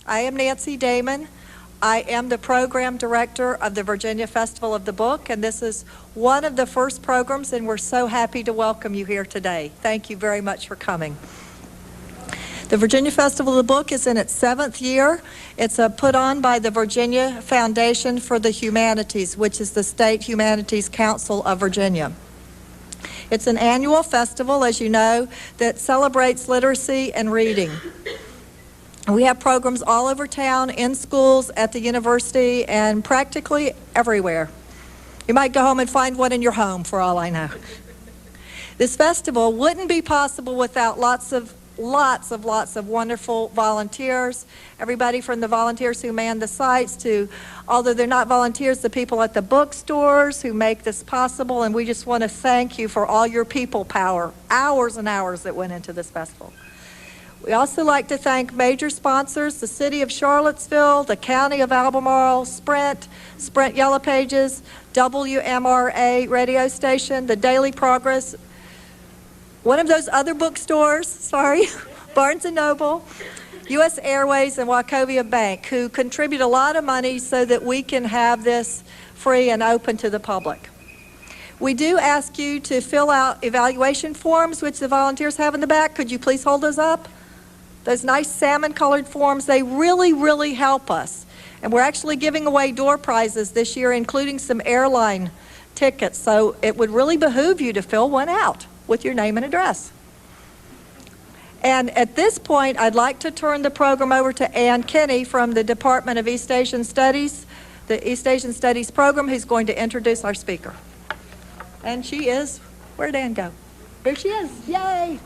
I am Nancy Damon. I am the program director of the Virginia Festival of the Book, and this is one of the first programs, and we're so happy to welcome you here today. Thank you very much for coming. The Virginia Festival of the Book is in its 7th year. It's put on by the Virginia Foundation for the Humanities, which is the State Humanities Council of Virginia. It's an annual festival, as you know, that celebrates literacy and reading. We have programs all over town, in schools, at the university, and practically everywhere. You might go home and find one in your home, for all I know. This festival wouldn't be possible without lots of wonderful volunteers. Everybody from the volunteers who man the sites to, although they're not volunteers, the people at the bookstores who make this possible, and we just want to thank you for all your people power, hours and hours that went into this festival. We also like to thank major sponsors, the City of Charlottesville, the County of Albemarle, Sprint Yellow Pages, WMRA radio station, the Daily Progress, one of those other bookstores, Barnes & Noble, U.S. Airways, and Wachovia Bank, who contribute a lot of money so that we can have this free and open to the public. We do ask you to fill out evaluation forms, which the volunteers have in the back. Could you please hold those up? Those nice salmon-colored forms, they really, really help us. And we're actually giving away door prizes this year, including some airline tickets. So it would really behoove you to fill one out with your name and address. And at this point, I'd like to turn the program over to Ann Kinney from the Department of East Asian Studies, the East Asian Studies program, who's going to introduce our speaker. And she is, where'd Ann go? There she is, yay!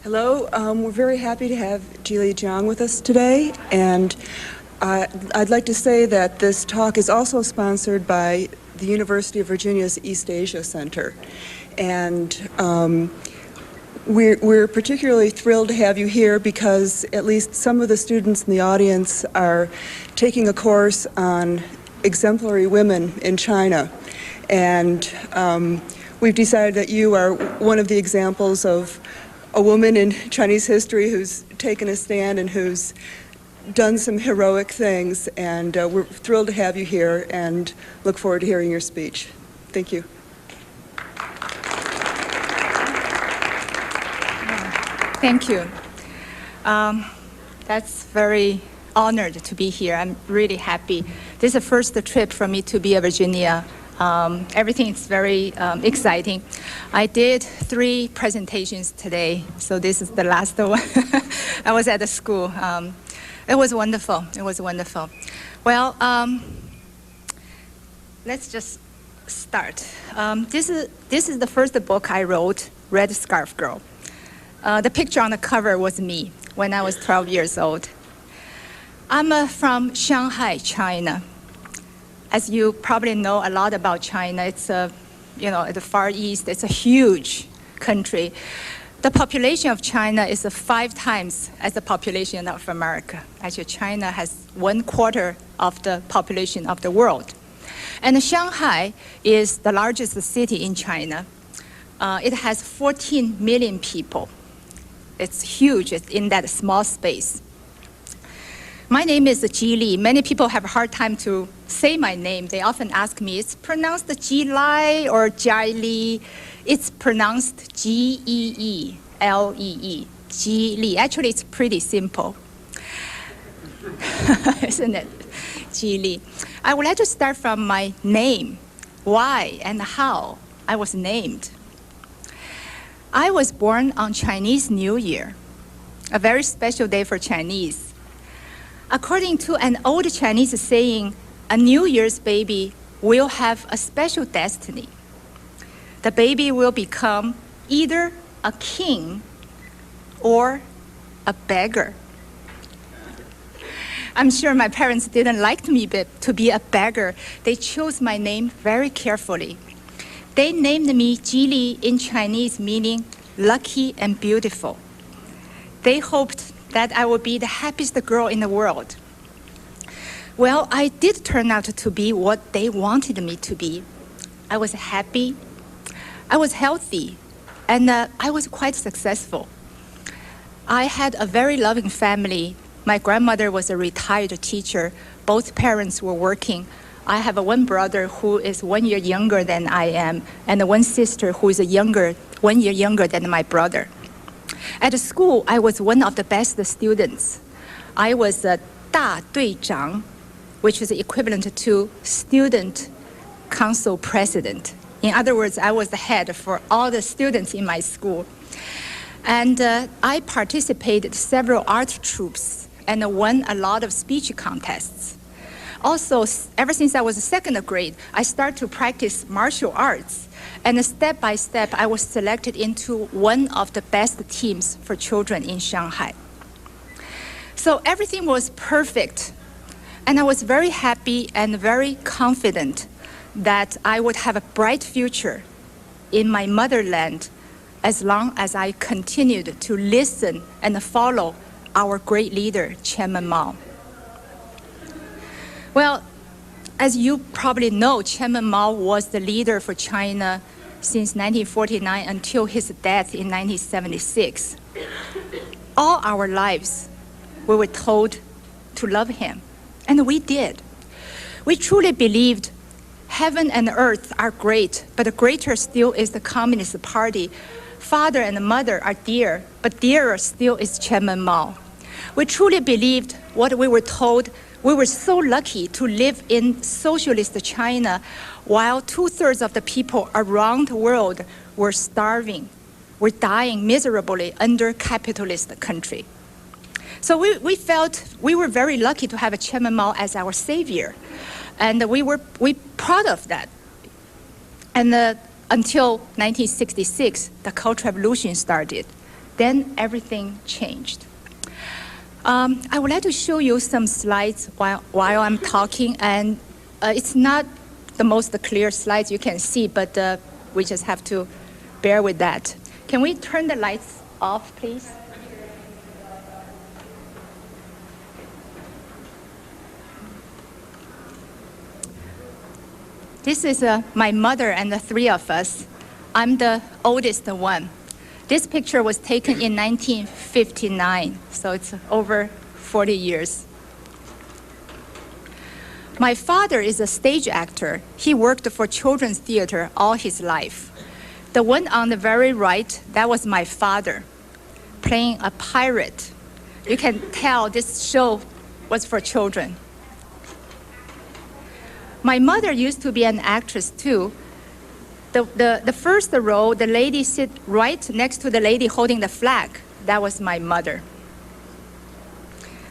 Hello, we're very happy to have Jiang with us today, and I'd like to say that this talk is also sponsored by the University of Virginia's East Asia Center, and we're particularly thrilled to have you here because at least some of the students in the audience are taking a course on exemplary women in China, and we've decided that you are one of the examples of a woman in Chinese history who's taken a stand and who's done some heroic things, and we're thrilled to have you here and look forward to hearing your speech. Thank you. Thank you. That's very honored to be here. I'm really happy. This is the first trip for me to be a Virginia. Everything is very exciting. I did 3 presentations today, so this is the last one. I was at the school. It was wonderful. It was wonderful. Well, let's just start. This is the first book I wrote, Red Scarf Girl. The picture on the cover was me when I was 12 years old. I'm from Shanghai, China. As you probably know a lot about China, it's at the Far East, it's a huge country. The population of China is 5 times as the population of America. Actually, China has 1/4 of the population of the world. And Shanghai is the largest city in China. It has 14 million people. It's huge, it's in that small space. My name is Ji Li. Many people have a hard time to say my name. They often ask me, it's pronounced Ji Lai or Jai Li. It's pronounced G-E-E-L-E-E, Ji Li. Actually, it's pretty simple, isn't it? Ji Li. I would like to start from my name, why and how I was named. I was born on Chinese New Year, a very special day for Chinese. According to an old Chinese saying, a New Year's baby will have a special destiny. The baby will become either a king or a beggar. I'm sure my parents didn't like me to be a beggar. They chose my name very carefully. They named me Ji Li in Chinese, meaning lucky and beautiful. They hoped that I would be the happiest girl in the world. Well, I did turn out to be what they wanted me to be. I was happy, I was healthy, and I was quite successful. I had a very loving family. My grandmother was a retired teacher. Both parents were working. I have one brother who is 1 year younger than I am, and one sister who is 1 year younger than my brother. At school, I was one of the best students. I was a 大队长, which is equivalent to student council president. In other words, I was the head for all the students in my school. And I participated in several art troupes and won a lot of speech contests. Also, ever since I was in second grade, I started to practice martial arts. And step by step, I was selected into one of the best teams for children in Shanghai. So everything was perfect. And I was very happy and very confident that I would have a bright future in my motherland as long as I continued to listen and follow our great leader, Chairman Mao. Well, as you probably know, Chairman Mao was the leader for China since 1949 until his death in 1976. All our lives, we were told to love him, and we did. We truly believed heaven and earth are great, but greater still is the Communist Party. Father and mother are dear, but dearer still is Chairman Mao. We truly believed what we were told. We were so lucky to live in socialist China while 2/3 of the people around the world were starving, were dying miserably under capitalist country. So we felt we were very lucky to have a Chairman Mao as our savior. And we proud of that. And until 1966, the Cultural Revolution started. Then everything changed. I would like to show you some slides while I'm talking, and it's not the most clear slides you can see, but we just have to bear with that. Can we turn the lights off, please? This is my mother and the three of us. I'm the oldest one. This picture was taken in 1959, so it's over 40 years. My father is a stage actor. He worked for children's theater all his life. The one on the very right, that was my father, playing a pirate. You can tell this show was for children. My mother used to be an actress too. The first row, the lady sit right next to the lady holding the flag. That was my mother.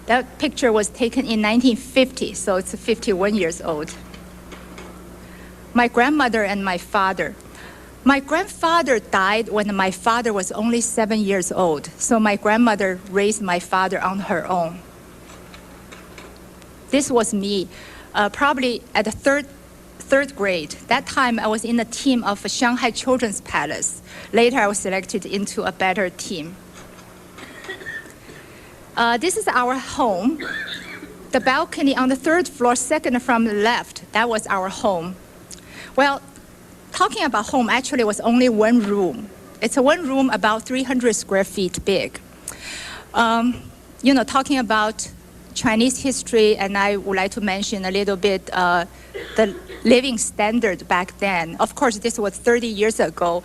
That picture was taken in 1950, so it's 51 years old. My grandmother and my father. My grandfather died when my father was only 7 years old, so my grandmother raised my father on her own. This was me, probably at the third grade. That time I was in a team of Shanghai Children's Palace. Later I was selected into a better team. This is our home. The balcony on the third floor, second from the left, that was our home. Well, talking about home, actually it was only one room. It's a one room about 300 square feet big. Talking about Chinese history, and I would like to mention a little bit the living standard back then. Of course, this was 30 years ago,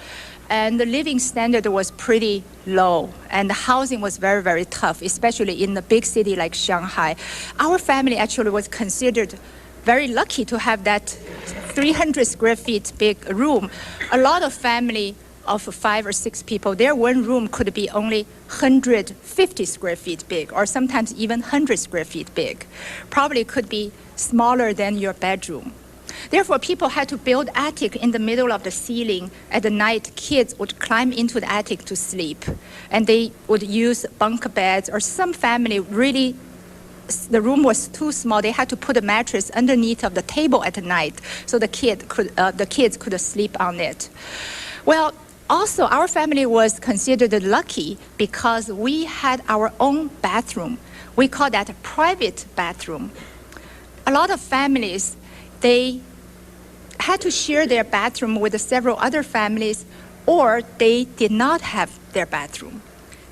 and the living standard was pretty low, and the housing was very, very tough, especially in a big city like Shanghai. Our family actually was considered very lucky to have that 300 square feet big room. A lot of family of 5 or 6 people, their one room could be only 150 square feet big, or sometimes even 100 square feet big. Probably could be smaller than your bedroom. Therefore, people had to build attic in the middle of the ceiling. At the night, kids would climb into the attic to sleep, and they would use bunk beds, or some family really, the room was too small. They had to put a mattress underneath of the table at night so the kids could sleep on it. Well, also, our family was considered lucky because we had our own bathroom. We call that a private bathroom. A lot of families, they had to share their bathroom with several other families, or they did not have their bathroom.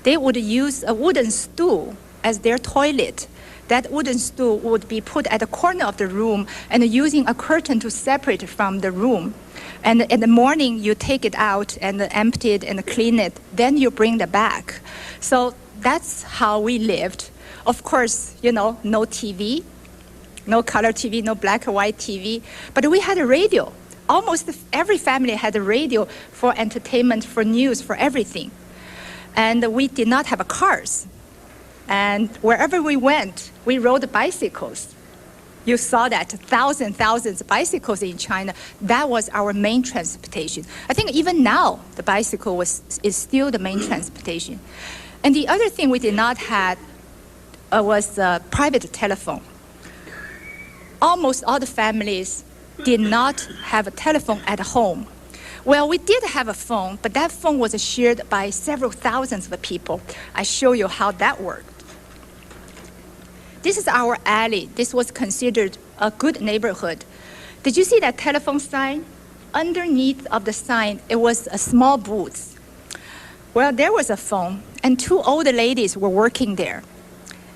they would use a wooden stool as their toilet. That wooden stool would be put at the corner of the room and using a curtain to separate it from the room. And in the morning, you take it out and empty it and clean it. Then you bring it back. So that's how we lived. Of course, no TV, no color TV, no black and white TV. But we had a radio. Almost every family had a radio for entertainment, for news, for everything. And we did not have cars. And wherever we went, we rode bicycles. You saw that, thousands of bicycles in China. That was our main transportation. I think even now, the bicycle is still the main transportation. And the other thing we did not have was a private telephone. Almost all the families did not have a telephone at home. Well, we did have a phone, but that phone was shared by several thousands of people. I show you how that worked. This is our alley. This was considered a good neighborhood. Did you see that telephone sign? Underneath of the sign, it was a small booth. Well, there was a phone, and two old ladies were working there.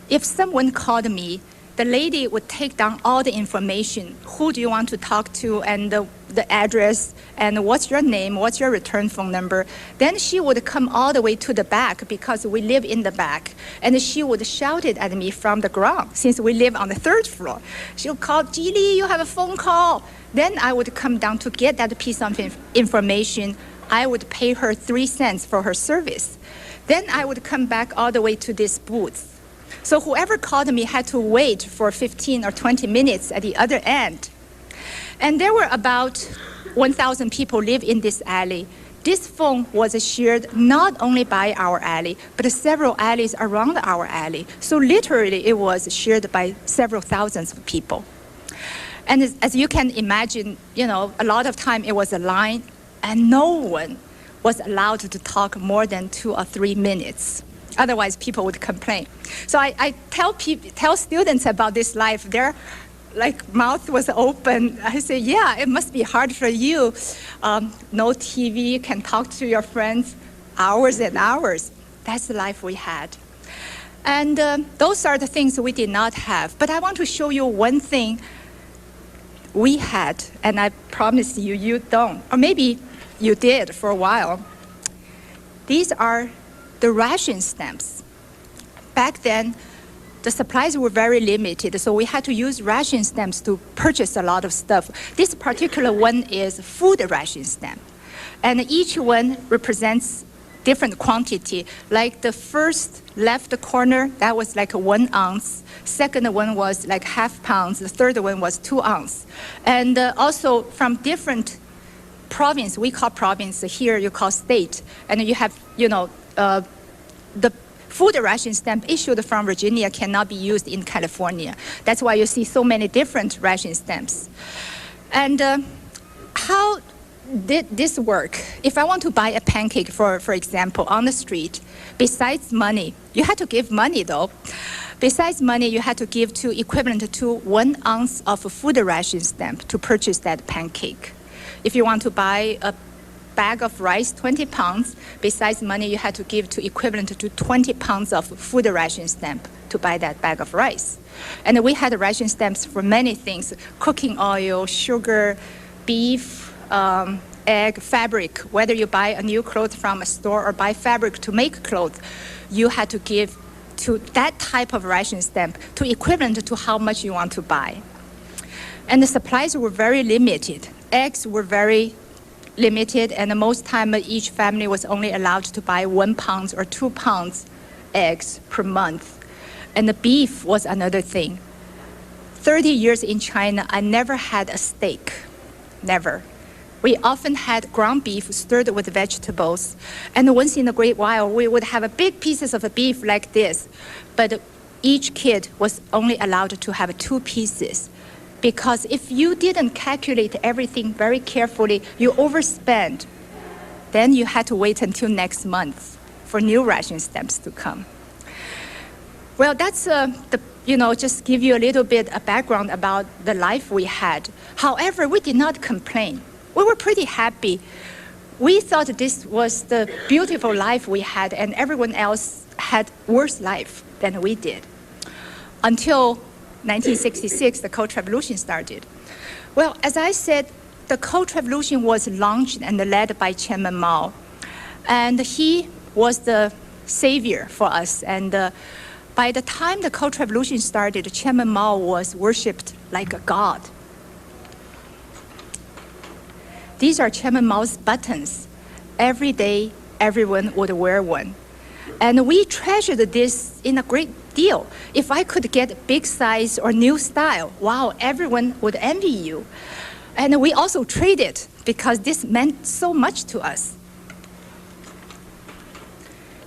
If someone called me, the lady would take down all the information. Who do you want to talk to, and the address, and what's your name, what's your return phone number. Then she would come all the way to the back because we live in the back. And she would shout it at me from the ground since we live on the third floor. She would call, Jili, you have a phone call. Then I would come down to get that piece of information. I would pay her 3 cents for her service. Then I would come back all the way to this booth. So whoever called me had to wait for 15 or 20 minutes at the other end. And there were about 1,000 people live in this alley. This phone was shared not only by our alley, but several alleys around our alley. So literally it was shared by several thousands of people. And as you can imagine, a lot of time it was a line, and no one was allowed to talk more than 2 or 3 minutes. Otherwise, people would complain. So I tell students about this life. Their mouth was open. I say, yeah, it must be hard for you. No TV, you can talk to your friends hours and hours. That's the life we had. And those are the things we did not have. But I want to show you one thing we had, and I promise you, you don't. Or maybe you did for a while. These are the ration stamps. Back then, the supplies were very limited, so we had to use ration stamps to purchase a lot of stuff. This particular one is food ration stamp. And each one represents different quantity. Like the first left corner, that was like 1 ounce. Second one was like ½ pound. The third one was 2 ounces. And also from different province, we call province, here you call state. And you have, the food ration stamp issued from Virginia cannot be used in California. That's why you see so many different ration stamps. And how did this work? If I want to buy a pancake, for example, on the street, besides money, you had to give money though. Besides money, you had to give equivalent to 1 ounce of food ration stamp to purchase that pancake. If you want to buy a bag of rice, 20 pounds, besides money, you had to give equivalent to 20 pounds of food ration stamp to buy that bag of rice. And we had ration stamps for many things: cooking oil, sugar, beef, egg, fabric. Whether you buy a new clothes from a store or buy fabric to make clothes, you had to give to that type of ration stamp to equivalent to how much you want to buy. And the supplies were very limited. Eggs were very limited, and most time each family was only allowed to buy 1 pound or 2 pounds eggs per month. And the beef was another thing. 30 years in China, I never had a steak, never. We often had ground beef stirred with vegetables, and once in a great while, we would have big pieces of beef like this, but each kid was only allowed to have 2 pieces. Because if you didn't calculate everything very carefully, you overspend. Then you had to wait until next month for new ration stamps to come. Well, that's just give you a little bit of background about the life we had. However, we did not complain. We were pretty happy. we thought this was the beautiful life we had, and everyone else had worse life than we did. Until 1966, the Cultural Revolution started. Well, as I said, the Cultural Revolution was launched and led by Chairman Mao. And he was the savior for us. And by the time the Cultural Revolution started, Chairman Mao was worshipped like a god. These are Chairman Mao's buttons. Every day, everyone would wear one. And we treasured this in a great deal. If I could get big size or new style, wow, everyone would envy you. And we also traded because this meant so much to us.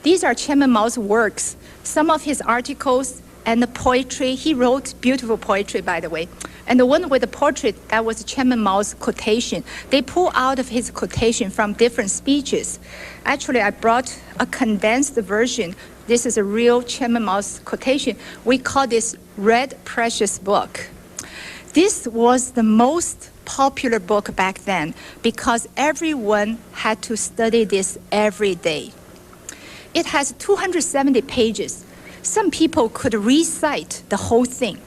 These are Chairman Mao's works, some of his articles and the poetry. He wrote beautiful poetry, by the way. And the one with the portrait, that was Chairman Mao's quotation. They pull out of his quotation from different speeches. Actually, I brought a condensed version. This is a real Chairman Mao's quotation. We call this Red Precious Book. This was the most popular book back then because everyone had to study this every day. It has 270 pages. Some people could recite the whole thing.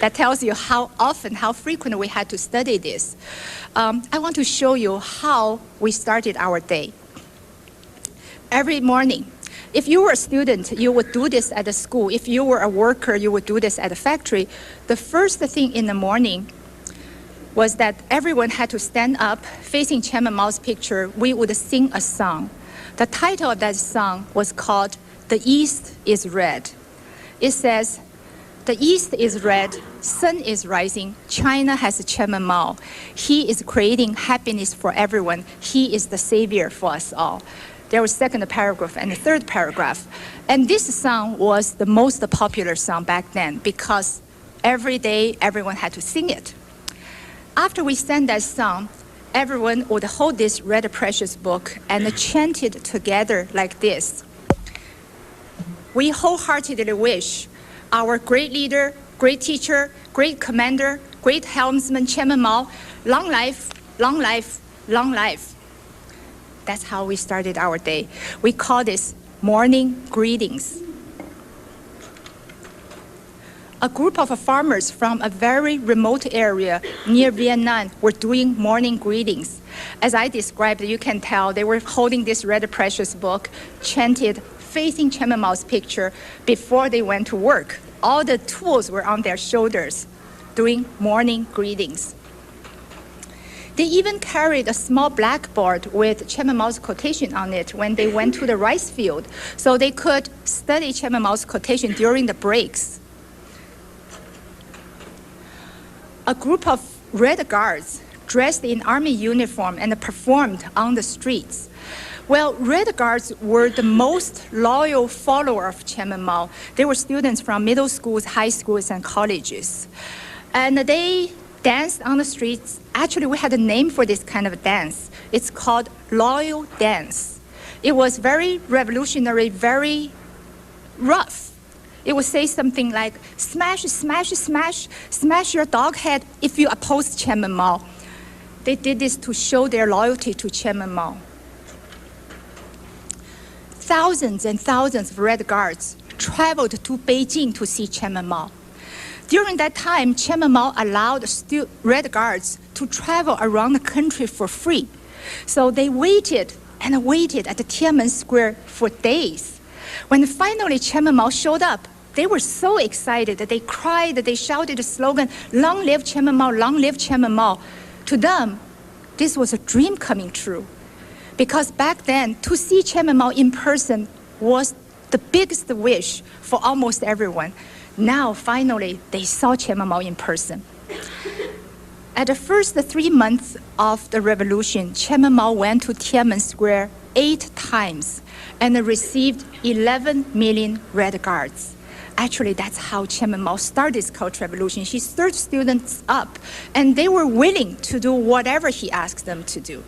That tells you how often, how frequent we had to study this. I want to show you how we started our day. Every morning, if you were a student, you would do this at the school. If you were a worker, you would do this at the factory. The first thing in the morning was that everyone had to stand up facing Chairman Mao's picture. We would sing a song. The title of that song was called "The East is Red." It says, "The East is red, sun is rising, China has Chairman Mao. He is creating happiness for everyone. He is the savior for us all." There was second paragraph and the third paragraph. And this song was the most popular song back then because every day everyone had to sing it. After we sang that song, everyone would hold this Red Precious Book and chant it together like this. We wholeheartedly wish our great leader, great teacher, great commander, great helmsman, Chairman Mao, long life, long life, long life. That's how we started our day. We call this morning greetings. A group of farmers from a very remote area near Vietnam were doing morning greetings. As I described, you can tell they were holding this Red Precious Book, chanted, facing Chairman Mao's picture before they went to work. All the tools were on their shoulders, doing morning greetings. They even carried a small blackboard with Chairman Mao's quotation on it when they went to the rice field, so they could study Chairman Mao's quotation during the breaks. A group of Red Guards dressed in army uniform and performed on the streets. Well, Red Guards were the most loyal follower of Chairman Mao. They were students from middle schools, high schools, and colleges. And they danced on the streets. Actually, we had a name for this kind of dance. It's called loyal dance. It was very revolutionary, very rough. It would say something like, smash, smash, smash, smash your dog head if you oppose Chairman Mao. They did this to show their loyalty to Chairman Mao. Thousands and thousands of Red Guards traveled to Beijing to see Chairman Mao. During that time, Chairman Mao allowed Red Guards to travel around the country for free. So they waited and waited at the Tiananmen Square for days. When finally Chairman Mao showed up, they were so excited that they cried, that they shouted the slogan, "Long live Chairman Mao, long live Chairman Mao." To them, this was a dream coming true. Because back then, to see Chairman Mao in person was the biggest wish for almost everyone. Now, finally, they saw Chairman Mao in person. At the first 3 months of the revolution, Chairman Mao went to Tiananmen Square 8 times and received 11 million Red Guards. Actually, that's how Chairman Mao started his Cultural Revolution. He stirred students up, and they were willing to do whatever he asked them to do.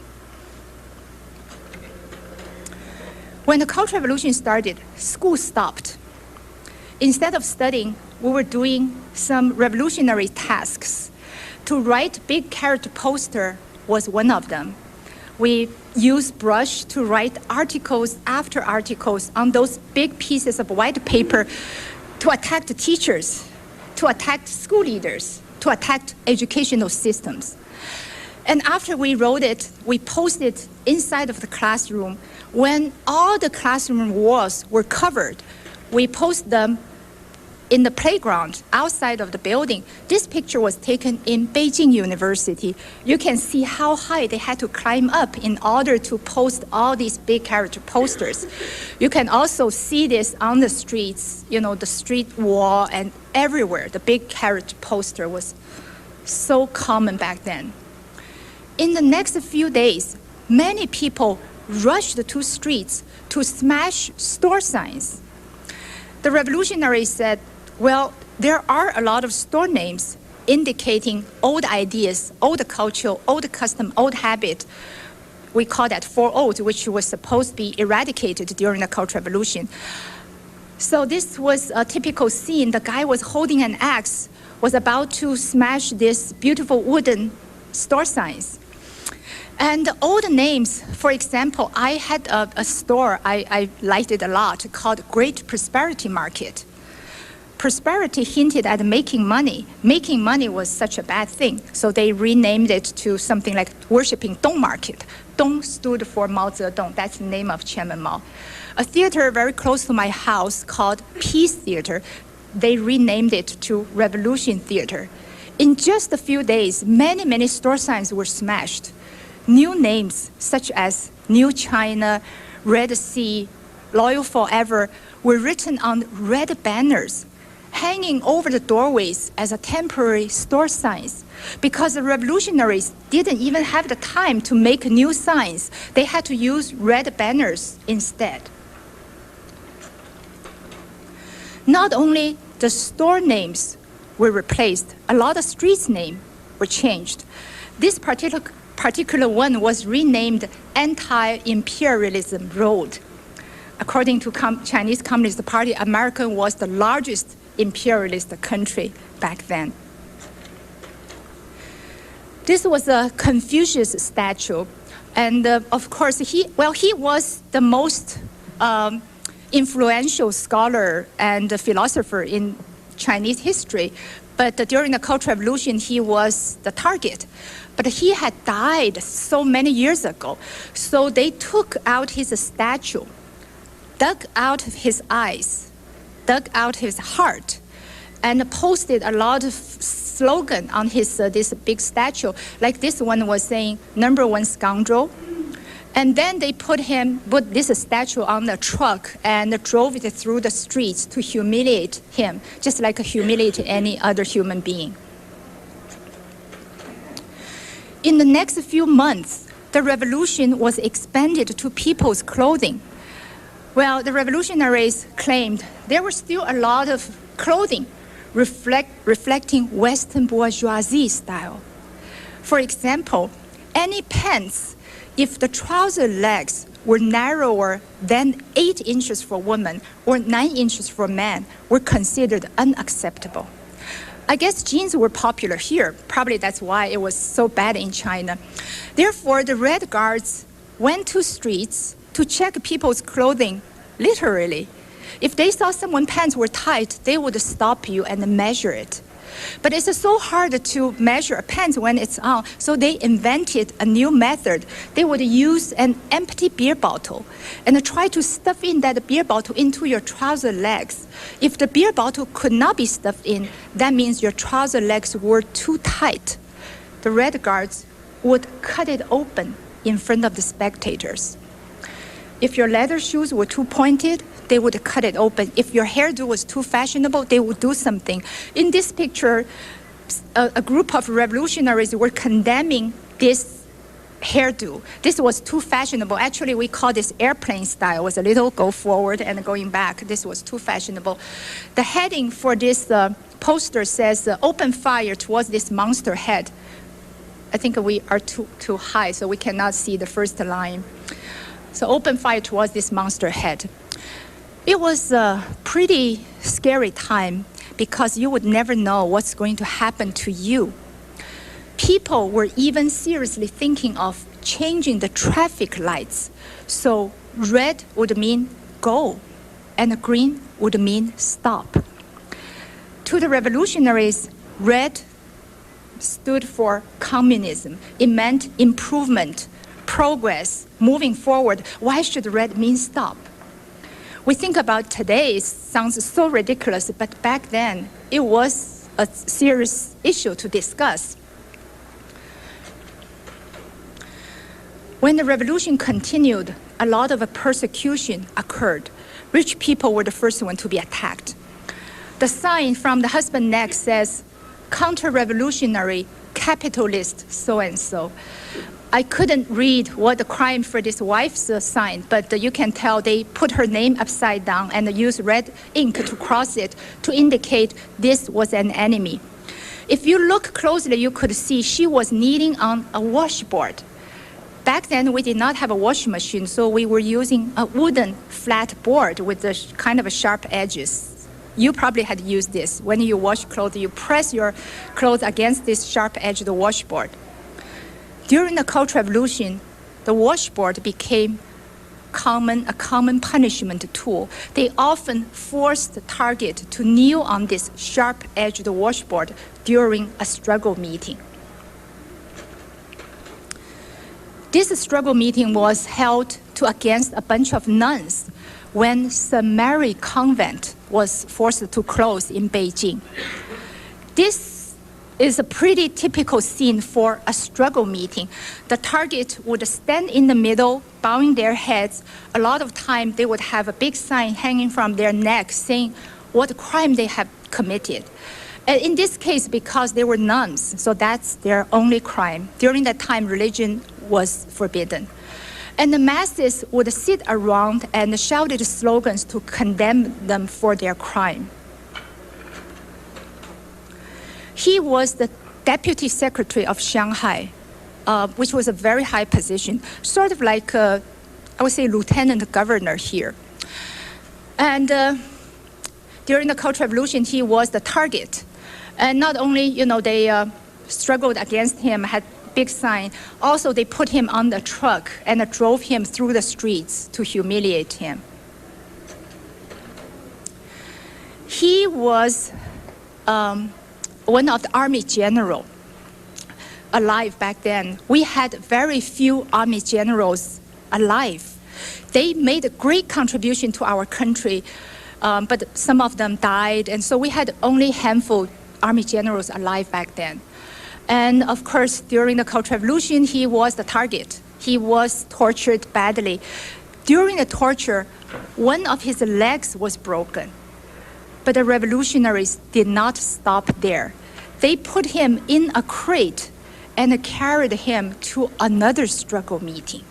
When the Cultural Revolution started, school stopped. Instead of studying, we were doing some revolutionary tasks. To write big character poster was one of them. We use brush to write articles after articles on those big pieces of white paper to attack the teachers, to attack school leaders, to attack educational systems. And after we wrote it, we posted it inside of the classroom. When all the classroom walls were covered, we post them in the playground outside of the building. This picture was taken in Beijing University. You can see how high they had to climb up in order to post all these big character posters. You can also see this on the streets, you know, the street wall and everywhere. The big character poster was so common back then. In the next few days, many people rushed to streets to smash store signs. The revolutionaries said, well, there are a lot of store names indicating old ideas, old culture, old custom, old habit. We call that four old, which was supposed to be eradicated during the Cultural Revolution. So this was a typical scene. The guy was holding an axe, was about to smash this beautiful wooden store signs. And the old names, for example, I had a store, I liked it a lot, called Great Prosperity Market. Prosperity hinted at making money. Making money was such a bad thing, so they renamed it to something like worshiping Dong Market. Dong stood for Mao Zedong. That's the name of Chairman Mao. A theater very close to my house called Peace Theater, they renamed it to Revolution Theater. In just a few days, many, many store signs were smashed. New names such as New China, Red Sea, Loyal Forever were written on red banners, hanging over the doorways as a temporary store signs. Because the revolutionaries didn't even have the time to make new signs. They had to use red banners instead. Not only the store names were replaced, a lot of streets names were changed. This particular one was renamed Anti-Imperialism Road. According to Chinese Communist Party, America was the largest imperialist country back then. This was a Confucius statue, and of course he was the most influential scholar and philosopher in Chinese history, but during the Cultural Revolution he was the target. But he had died so many years ago, so they took out his statue, dug out his eyes, dug out his heart, and posted a lot of slogan on his this big statue. Like this one was saying, "#1 scoundrel." And then they put this statue on a truck and drove it through the streets to humiliate him, just like humiliate any other human being. In the next few months, the revolution was expanded to people's clothing. Well, the revolutionaries claimed there were still a lot of clothing reflecting Western bourgeoisie style. For example, any pants, if the trouser legs were narrower than 8 inches for women or 9 inches for men, were considered unacceptable. I guess jeans were popular here. Probably that's why it was so bad in China. Therefore, the Red Guards went to streets to check people's clothing, literally. If they saw someone's pants were tight, they would stop you and measure it. But it's so hard to measure a pants when it's on, so they invented a new method. They would use an empty beer bottle and try to stuff in that beer bottle into your trouser legs. If the beer bottle could not be stuffed in, that means your trouser legs were too tight. The Red Guards would cut it open in front of the spectators. If your leather shoes were too pointed, they would cut it open. If your hairdo was too fashionable, they would do something. In this picture, a group of revolutionaries were condemning this hairdo. This was too fashionable. Actually, we call this airplane style. It was a little go forward and going back. This was too fashionable. The heading for this poster says, "Open fire towards this monster head." I think we are too high, so we cannot see the first line. So open fire towards this monster head. It was a pretty scary time because you would never know what's going to happen to you. People were even seriously thinking of changing the traffic lights. So red would mean go, and green would mean stop. To the revolutionaries, red stood for communism. It meant improvement, progress, moving forward. Why should red mean stop? We think about today, it sounds so ridiculous, but back then it was a serious issue to discuss. When the revolution continued, a lot of persecution occurred. Rich people were the first one to be attacked. The sign from the husband's neck says, counter-revolutionary, capitalist, so-and-so. I couldn't read what the crime for this wife's sign, but you can tell they put her name upside down and used red ink to cross it to indicate this was an enemy. If you look closely, you could see she was kneeling on a washboard. Back then, we did not have a washing machine, so we were using a wooden flat board with the kind of sharp edges. You probably had used this. When you wash clothes, you press your clothes against this sharp-edged washboard. During the Cultural Revolution, the washboard became a common punishment tool. They often forced the target to kneel on this sharp-edged washboard during a struggle meeting. This struggle meeting was held against a bunch of nuns when St. Mary Convent was forced to close in Beijing. This is a pretty typical scene for a struggle meeting. The target would stand in the middle, bowing their heads. A lot of time, they would have a big sign hanging from their neck saying what crime they have committed. And in this case, because they were nuns, so that's their only crime. During that time, religion was forbidden. And the masses would sit around and shouted slogans to condemn them for their crime. He was the deputy secretary of Shanghai, which was a very high position, sort of like, I would say, lieutenant governor here. And during the Cultural Revolution, he was the target. And not only, they struggled against him, had big sign, also they put him on the truck and drove him through the streets to humiliate him. He was one of the army generals alive back then. We had very few army generals alive. They made a great contribution to our country, but some of them died, and so we had only a handful army generals alive back then. And of course, during the Cultural Revolution, he was the target. He was tortured badly. During the torture, one of his legs was broken. But the revolutionaries did not stop there. They put him in a crate and carried him to another struggle meeting.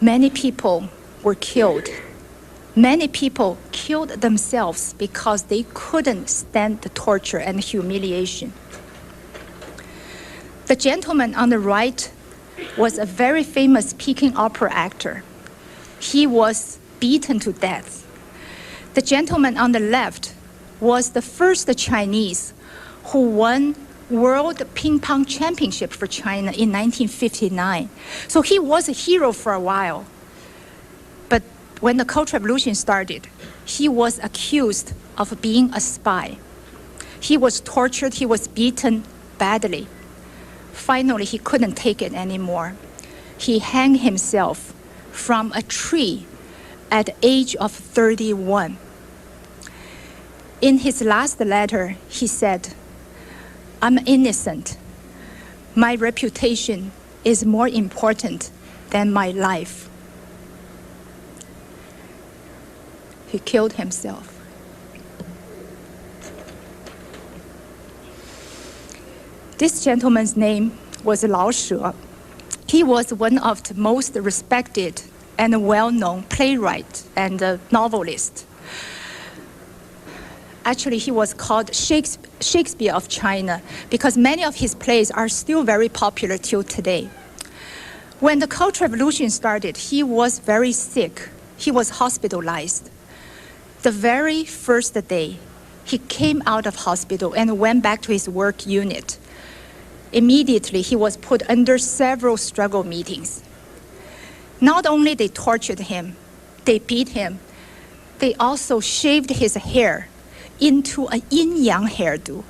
Many people were killed. Many people killed themselves because they couldn't stand the torture and humiliation. The gentleman on the right was a very famous Peking opera actor. He was beaten to death. The gentleman on the left was the first Chinese who won World Ping Pong Championship for China in 1959. So he was a hero for a while. But when the Cultural Revolution started, he was accused of being a spy. He was tortured, he was beaten badly. Finally, he couldn't take it anymore. He hanged himself from a tree at the age of 31. In his last letter, he said, "I'm innocent. My reputation is more important than my life." He killed himself. This gentleman's name was Lao She. He was one of the most respected and well-known playwright and novelist. Actually, he was called Shakespeare of China because many of his plays are still very popular till today. When the Cultural Revolution started, he was very sick. He was hospitalized. The very first day, he came out of hospital and went back to his work unit. Immediately, he was put under several struggle meetings. Not only they tortured him, they beat him, they also shaved his hair into a yin-yang hairdo.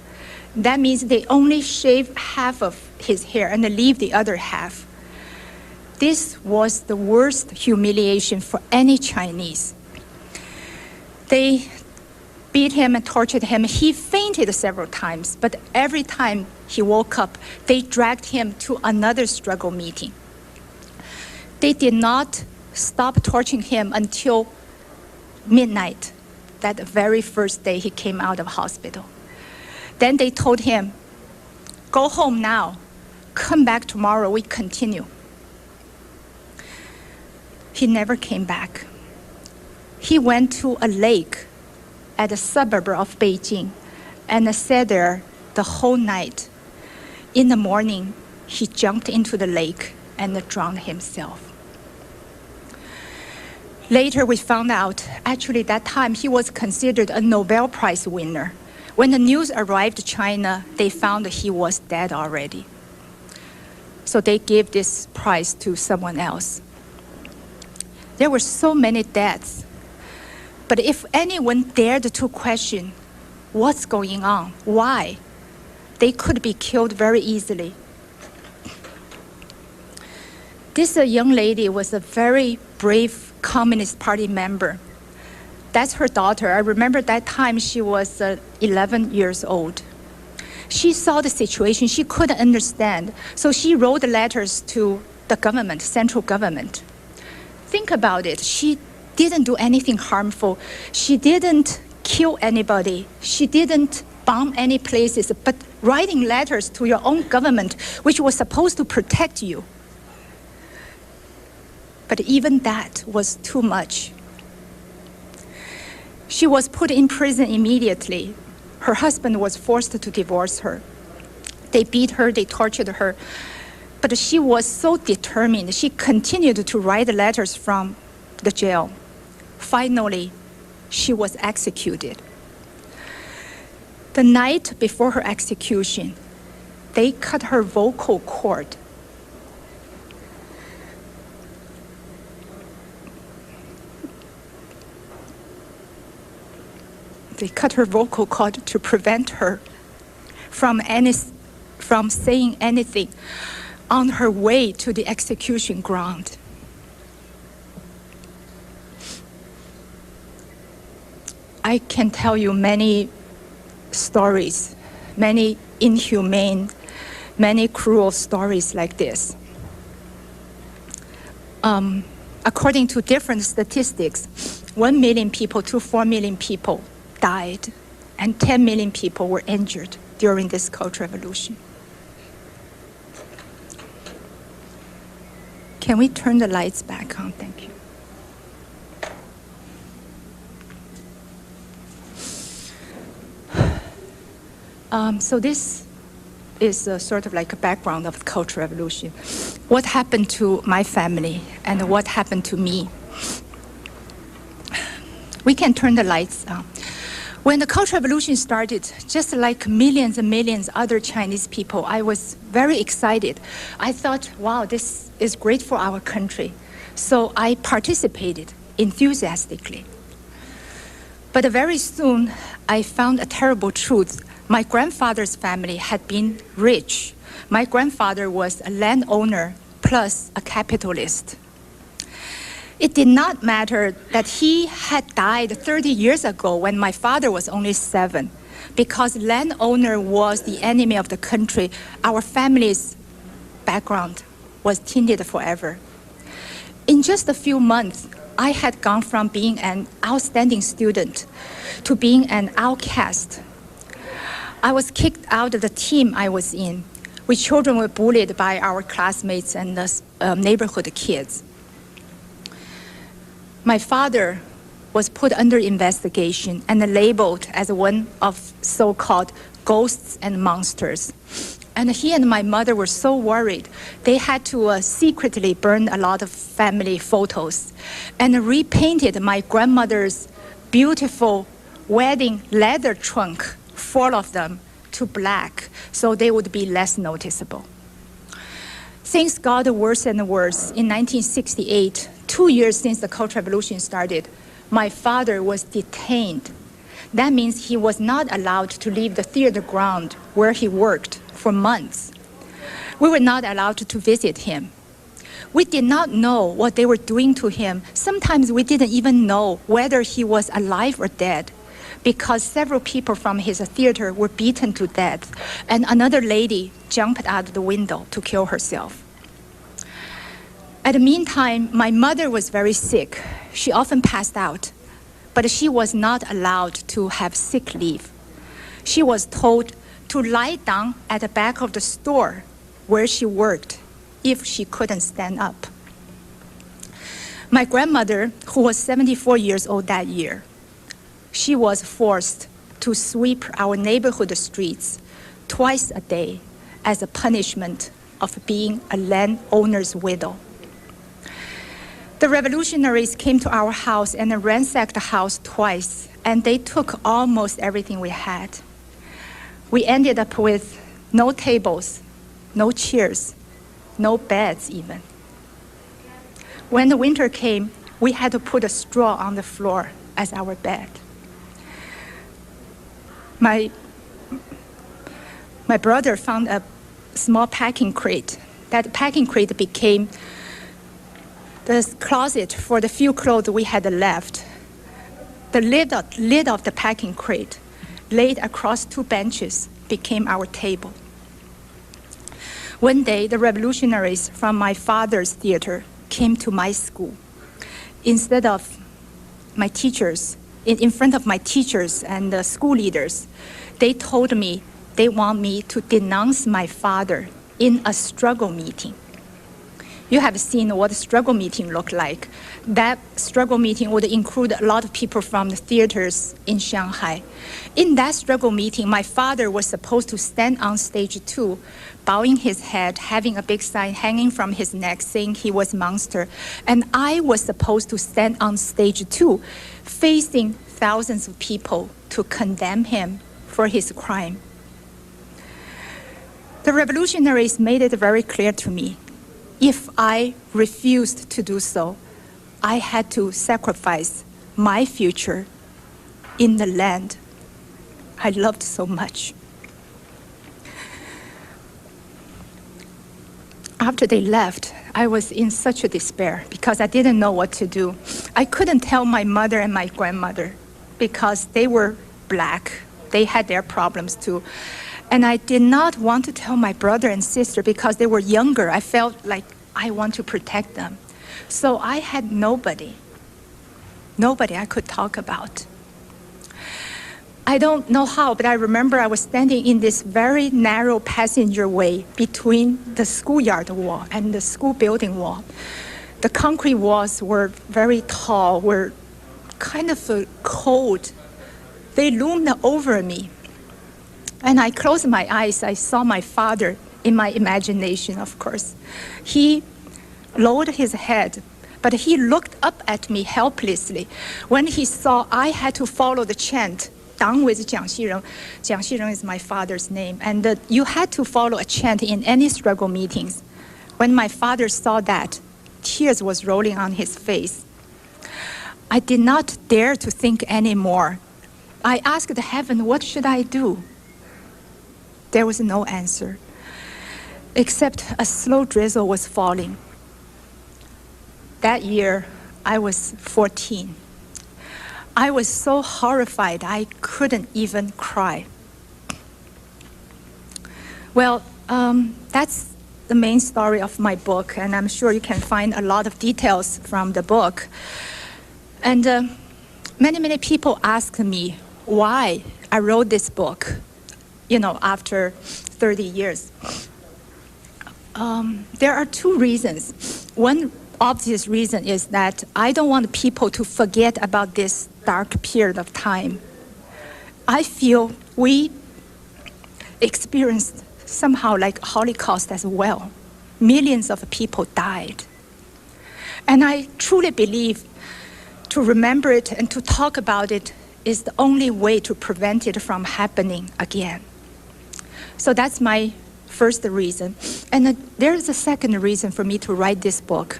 That means they only shave half of his hair and leave the other half. This was the worst humiliation for any Chinese. They beat him and tortured him. He fainted several times, but every time he woke up, they dragged him to another struggle meeting. They did not stop torturing him until midnight, that very first day he came out of hospital. Then they told him, go home now, come back tomorrow, we continue. He never came back. He went to a lake at a suburb of Beijing and sat there the whole night. In the morning, he jumped into the lake and drowned himself. Later, we found out, actually, that time he was considered a Nobel Prize winner. When the news arrived to China, they found that he was dead already. So they gave this prize to someone else. There were so many deaths. But if anyone dared to question what's going on, why, they could be killed very easily. This young lady was a very brave Communist Party member. That's her daughter. I remember that time she was 11 years old. She saw the situation. She couldn't understand. So she wrote letters to the government, central government. Think about it. She didn't do anything harmful. She didn't kill anybody. She didn't bomb any places, but writing letters to your own government, which was supposed to protect you. But even that was too much. She was put in prison immediately. Her husband was forced to divorce her. They beat her, they tortured her. But she was so determined. She continued to write letters from the jail. Finally, she was executed. The night before her execution, they cut her vocal cord. They cut her vocal cord to prevent her from saying anything on her way to the execution ground. I can tell you many stories, many inhumane, many cruel stories like this. According to different statistics, 1 million people to 4 million people died, and 10 million people were injured during this Cultural Revolution. Can we turn the lights back on? Thank you. So this is sort of like a background of the Cultural Revolution. What happened to my family and what happened to me? We can turn the lights on. When the Cultural Revolution started, just like millions and millions other Chinese people, I was very excited. I thought, wow, this is great for our country. So I participated enthusiastically. But very soon, I found a terrible truth. My grandfather's family had been rich. My grandfather was a landowner plus a capitalist. It did not matter that he had died 30 years ago when my father was only 7, because landowner was the enemy of the country. Our family's background was tainted forever. In just a few months, I had gone from being an outstanding student to being an outcast. I was kicked out of the team I was in. We children were bullied by our classmates and the neighborhood kids. My father was put under investigation and labeled as one of so-called ghosts and monsters. And he and my mother were so worried, they had to secretly burn a lot of family photos and repainted my grandmother's beautiful wedding leather trunk, 4 of them, to black so they would be less noticeable. Things got worse and worse. In 1968, 2 years since the Cultural Revolution started, my father was detained. That means he was not allowed to leave the theater ground where he worked for months. We were not allowed to visit him. We did not know what they were doing to him. Sometimes we didn't even know whether he was alive or dead, because several people from his theater were beaten to death, and another lady jumped out the window to kill herself. At the meantime, my mother was very sick. She often passed out, but she was not allowed to have sick leave. She was told to lie down at the back of the store where she worked if she couldn't stand up. My grandmother, who was 74 years old that year, she was forced to sweep our neighborhood streets twice a day as a punishment of being a landowner's widow. The revolutionaries came to our house and ransacked the house twice, and they took almost everything we had. We ended up with no tables, no chairs, no beds even. When the winter came, we had to put a straw on the floor as our bed. My brother found a small packing crate. That packing crate became the closet for the few clothes we had left. The lid of the packing crate, laid across 2 benches, became our table. One day, the revolutionaries from my father's theater came to my school. Instead of my teachers, in front of my teachers and the school leaders, they told me they want me to denounce my father in a struggle meeting. You have seen what a struggle meeting looked like. That struggle meeting would include a lot of people from the theaters in Shanghai. In that struggle meeting, my father was supposed to stand on stage 2, bowing his head, having a big sign hanging from his neck saying he was monster. And I was supposed to stand on stage 2, facing thousands of people to condemn him for his crime. The revolutionaries made it very clear to me. If I refused to do so, I had to sacrifice my future in the land I loved so much. After they left, I was in such a despair because I didn't know what to do. I couldn't tell my mother and my grandmother because they were black. They had their problems too. And I did not want to tell my brother and sister because they were younger. I felt like I want to protect them. So I had nobody I could talk about. I don't know how, but I remember I was standing in this very narrow passageway between the schoolyard wall and the school building wall. The concrete walls were very tall, were kind of cold. They loomed over me. And I closed my eyes. I saw my father in my imagination, of course. He lowered his head, but he looked up at me helplessly when he saw I had to follow the chant, 党with Jiang Xireng. Jiang Xireng is my father's name. And you had to follow a chant in any struggle meetings. When my father saw that, tears was rolling on his face. I did not dare to think anymore. I asked heaven, what should I do? There was no answer, except a slow drizzle was falling. That year, I was 14. I was so horrified, I couldn't even cry. Well, that's the main story of my book, and I'm sure you can find a lot of details from the book. And many people ask me why I wrote this book, after 30 years. There are 2 reasons. One obvious reason is that I don't want people to forget about this dark period of time. I feel we experienced somehow like Holocaust as well. Millions of people died. And I truly believe to remember it and to talk about it is the only way to prevent it from happening again. So that's my first reason. And there's a second reason for me to write this book.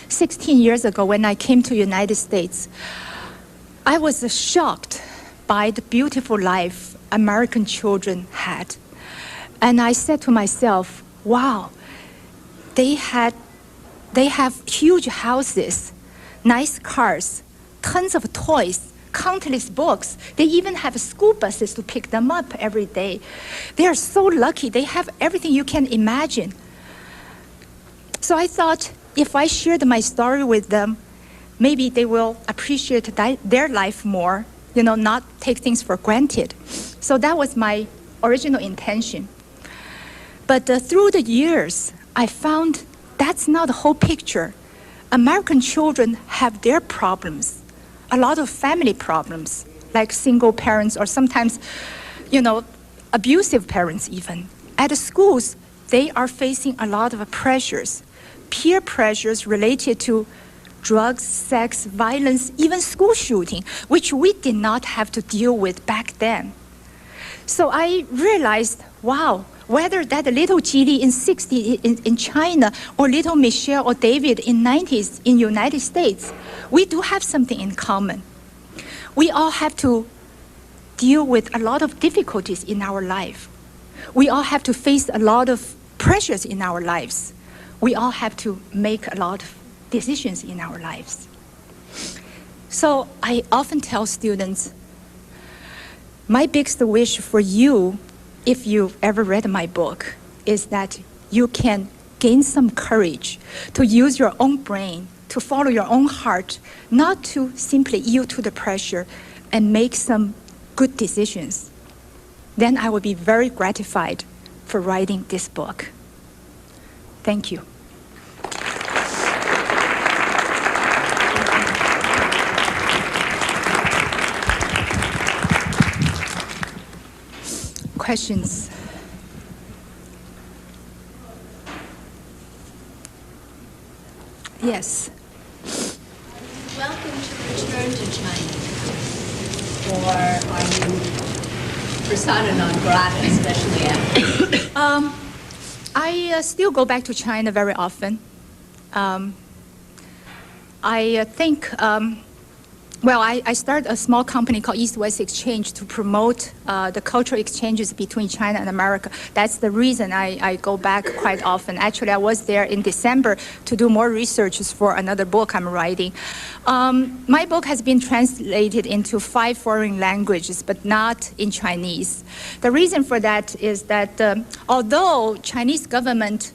16 years ago, when I came to United States, I was shocked by the beautiful life American children had. And I said to myself, wow, they have huge houses, nice cars, tons of toys, countless books. They even have school buses to pick them up every day. They are so lucky. They have everything you can imagine. So I thought, if I shared my story with them, maybe they will appreciate their life more, not take things for granted. So that was my original intention. But through the years, I found that's not the whole picture. American children have their problems, a lot of family problems, like single parents or sometimes, abusive parents even. At the schools, they are facing a lot of pressures, peer pressures related to drugs, sex, violence, even school shooting, which we did not have to deal with back then. So I realized, wow, whether that little Jili in China or little Michelle or David in 90s in United States, we do have something in common. We all have to deal with a lot of difficulties in our life. We all have to face a lot of pressures in our lives. We all have to make a lot of decisions in our lives. So I often tell students, my biggest wish for you, if you've ever read my book, is that you can gain some courage to use your own brain, to follow your own heart, not to simply yield to the pressure and make some good decisions. Then I will be very gratified for writing this book. Thank you. Questions? Yes. Welcome to return to China. Or are you persona non grata, especially after? I still go back to China very often. I think, I started a small company called East-West Exchange to promote the cultural exchanges between China and America. That's the reason I go back quite often. Actually, I was there in December to do more researches for another book I'm writing. My book has been translated into 5 foreign languages, but not in Chinese. The reason for that is that although Chinese government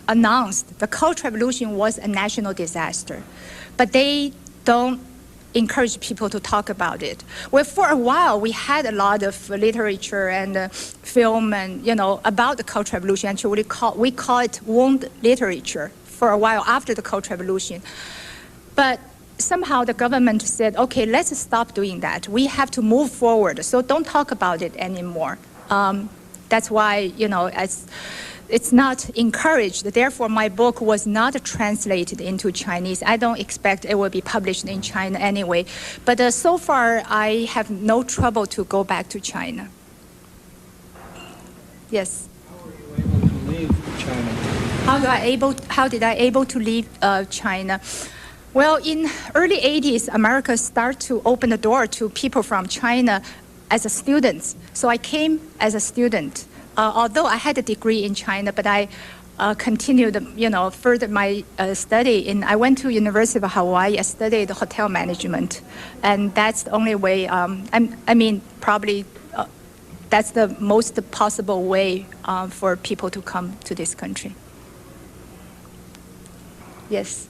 announced the Cultural Revolution was a national disaster, but they don't encourage people to talk about it. Well, for a while, we had a lot of literature and film and, about the Cultural Revolution. Actually, we call it wound literature for a while after the Cultural Revolution. But somehow the government said, okay, let's stop doing that. We have to move forward, so don't talk about it anymore. That's why, it's not encouraged. Therefore, my book was not translated into Chinese. I don't expect it will be published in China anyway. But so far, I have no trouble to go back to China. Yes? How were you able to leave China? How did I able to leave China? Well, in early 80s, America started to open the door to people from China as a student. So I came as a student. Although I had a degree in China, but I continued, further my study. I went to University of Hawaii. I studied hotel management, and that's the only way. Probably that's the most possible way for people to come to this country. Yes.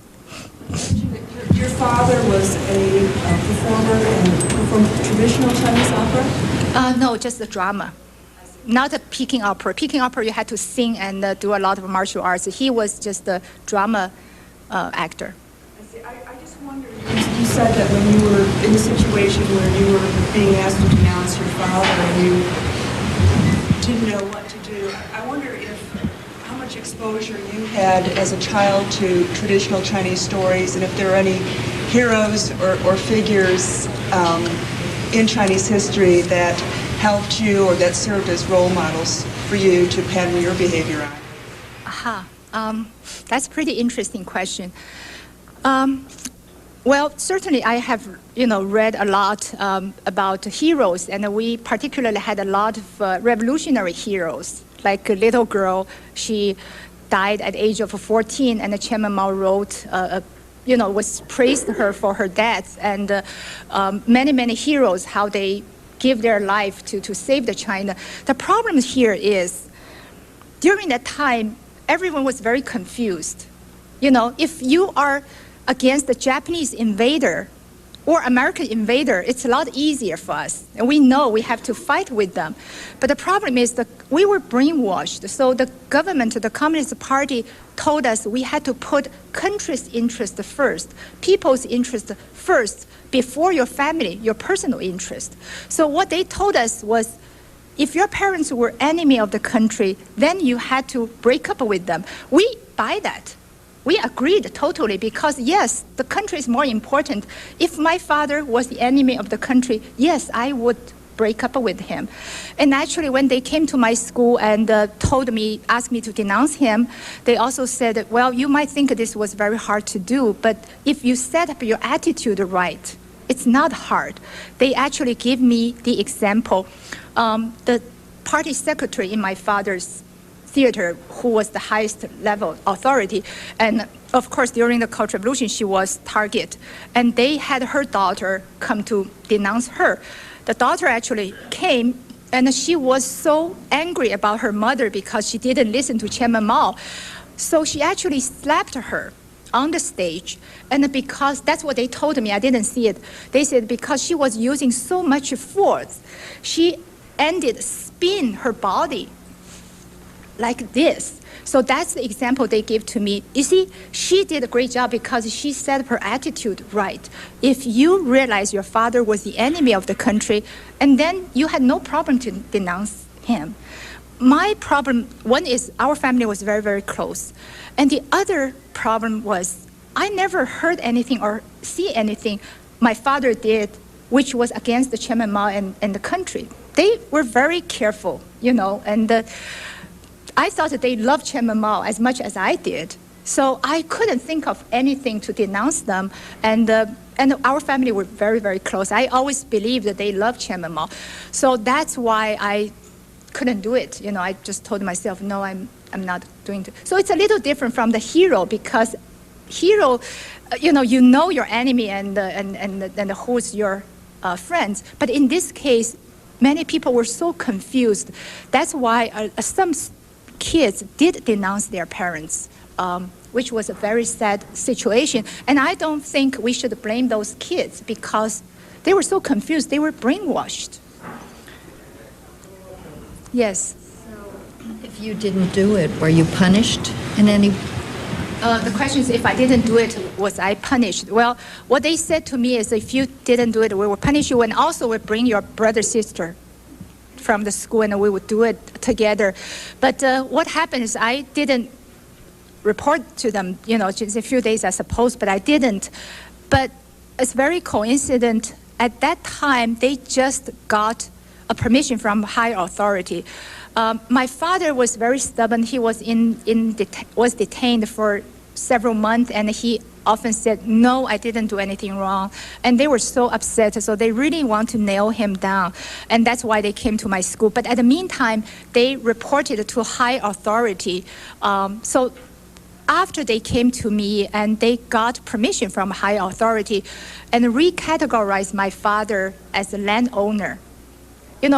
Your father was a performer and performed traditional Chinese opera? No, just the drama. Not a Peking opera. Peking opera, you had to sing and do a lot of martial arts. He was just a drama actor. I see. I just wondered, you said that when you were in a situation where you were being asked to denounce your father and you didn't know what to do, I wonder how much exposure you had as a child to traditional Chinese stories, and if there are any heroes or figures in Chinese history that helped you or that served as role models for you to pattern your behavior on? That's a pretty interesting question. Well, certainly I have, read a lot about heroes, and we particularly had a lot of revolutionary heroes. Like a little girl, she died at the age of 14, and Chairman Mao wrote, was praised her for her death, and many, many heroes, how they give their life to save the China. The problem here is, during that time, everyone was very confused. If you are against the Japanese invader or American invader, it's a lot easier for us. And we know we have to fight with them. But the problem is that we were brainwashed. So the government, the Communist Party, told us we had to put country's interest first, people's interest first, before your family, your personal interest. So what they told us was, if your parents were enemy of the country, then you had to break up with them. We buy that. We agreed totally because, yes, the country is more important. If my father was the enemy of the country, yes, I would break up with him. And actually, when they came to my school and asked me to denounce him, they also said, well, you might think this was very hard to do, but if you set up your attitude right, it's not hard. They actually give me the example. The party secretary in my father's theater, who was the highest level authority, and of course during the Cultural Revolution she was target, and they had her daughter come to denounce her. The daughter actually came, and she was so angry about her mother because she didn't listen to Chairman Mao, so she actually slapped her on the stage. And because that's what they told me, I didn't see it, they said because she was using so much force, she ended spin her body like this. So that's the example they give to me. You see, she did a great job because she set her attitude right. If you realize your father was the enemy of the country, and then you had no problem to denounce him. My problem, one is our family was very, very close. And the other problem was I never heard anything or see anything my father did which was against the Chairman Mao and the country. They were very careful, and I thought that they loved Chairman Mao as much as I did. So I couldn't think of anything to denounce them. And our family were very, very close. I always believed that they loved Chairman Mao. So that's why I couldn't do it. I just told myself, no, I'm not doing it. So it's a little different from the hero, because hero, you know your enemy and who's your friends. But in this case, many people were so confused. That's why some kids did denounce their parents, which was a very sad situation. And I don't think we should blame those kids because they were so confused. They were brainwashed. Yes. So if you didn't do it, were you punished in any? The question is, if I didn't do it, was I punished? Well, what they said to me is, if you didn't do it, we will punish you, and also we'll bring your brother, sister from the school, and we would do it together. But what happened is I didn't report to them, just a few days, I suppose, but I didn't. But it's very coincident. At that time, they just got a permission from higher authority. My father was very stubborn. He was was detained for several months, and he often said, no, I didn't do anything wrong. And they were so upset, so they really want to nail him down. And that's why they came to my school. But at the meantime, they reported to high authority. So after they came to me and they got permission from high authority and recategorized my father as a landowner.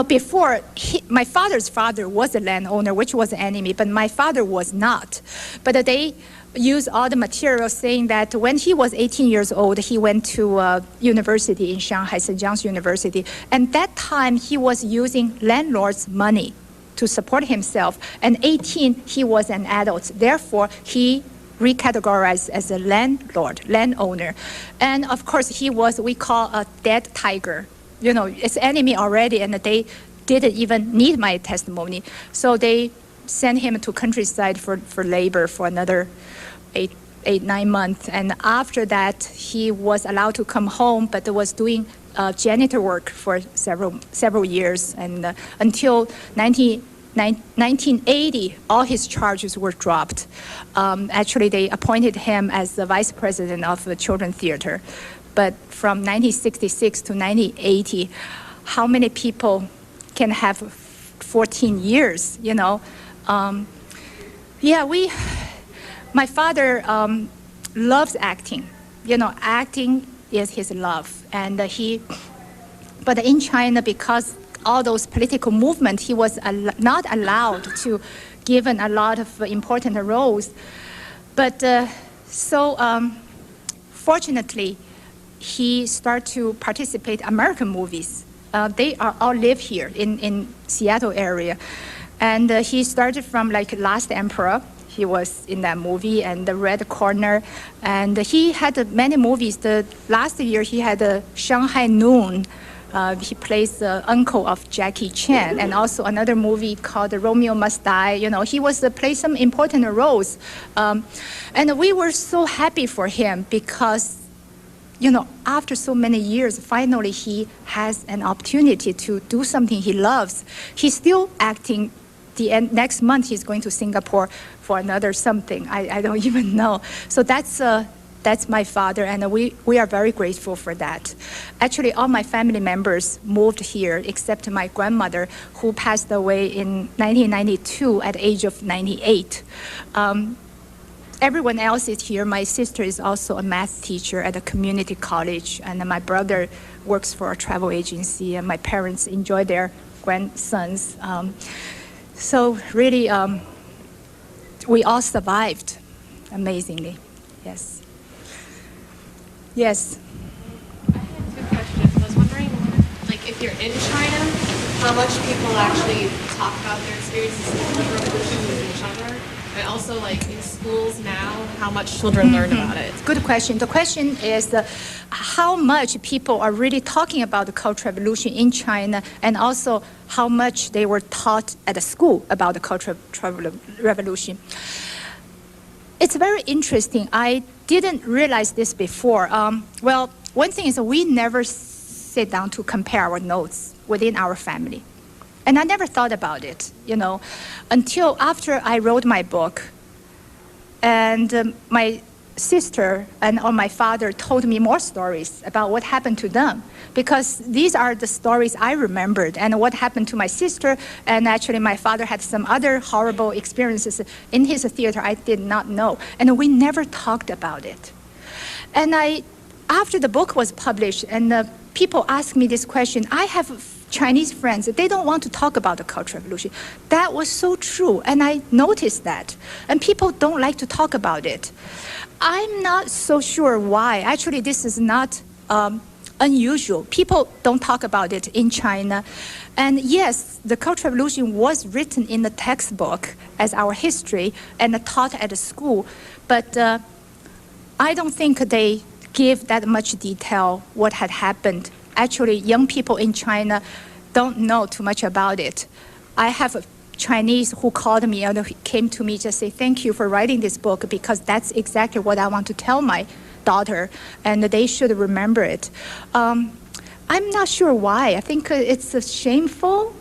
Before, my father's father was a landowner, which was an enemy, but my father was not. But they used all the material saying that when he was 18 years old, he went to university in Shanghai, Jiang's University. And that time, he was using landlord's money to support himself. And 18, he was an adult. Therefore, he recategorized as a landowner. And of course, he was, we call a dead tiger. It's enemy already, and they didn't even need my testimony. So they sent him to countryside for labor for another 9 months. And after that, he was allowed to come home, but was doing janitor work for several years, and until 1980, all his charges were dropped. Actually, they appointed him as the vice president of the Children's Theater. But from 1966 to 1980, how many people can have 14 years, you know? My father loves acting. You know, acting is his love. And but in China, because all those political movements, he was not allowed to given a lot of important roles. But fortunately, he started to participate in American movies. They all live here in Seattle area. And he started from like Last Emperor. He was in that movie, and The Red Corner. And he had many movies. The last year he had Shanghai Noon. He plays the uncle of Jackie Chan, and also another movie called Romeo Must Die. You know, he was played some important roles. And we were so happy for him because, you know, after so many years, finally he has an opportunity to do something he loves. He's still acting. Next month he's going to Singapore for another something. I don't even know. So that's my father, and we are very grateful for that. Actually, all my family members moved here except my grandmother, who passed away in 1992 at the age of 98. Everyone else is here. My sister is also a math teacher at a community college, and my brother works for a travel agency, and my parents enjoy their grandsons. So really, we all survived, amazingly. Yes. Yes. I had two questions. I was wondering, like, if you're in China, how much people actually talk about their experiences with the revolution with each other, and also, like, in schools now, how much children learn about it. Good question. The question is how much people are really talking about the Cultural Revolution in China, and also how much they were taught at the school about the Cultural Revolution. It's very interesting. I didn't realize this before. Well, one thing is we never sit down to compare our notes within our family. And I never thought about it, you know, until after I wrote my book. And my sister or my father told me more stories about what happened to them, because these are the stories I remembered and what happened to my sister. And actually my father had some other horrible experiences in his theater I did not know, and we never talked about it. And after the book was published and people asked me this question, I have Chinese friends, they don't want to talk about the Cultural Revolution. That was so true, and I noticed that. And people don't like to talk about it. I'm not so sure why. Actually, this is not unusual. People don't talk about it in China. And yes, the Cultural Revolution was written in the textbook as our history and taught at the school, but I don't think they give that much detail what had happened. Actually, young people in China don't know too much about it. I have a Chinese who called me and came to me to say, thank you for writing this book, because that's exactly what I want to tell my daughter, and they should remember it. I'm not sure why. I think it's shameful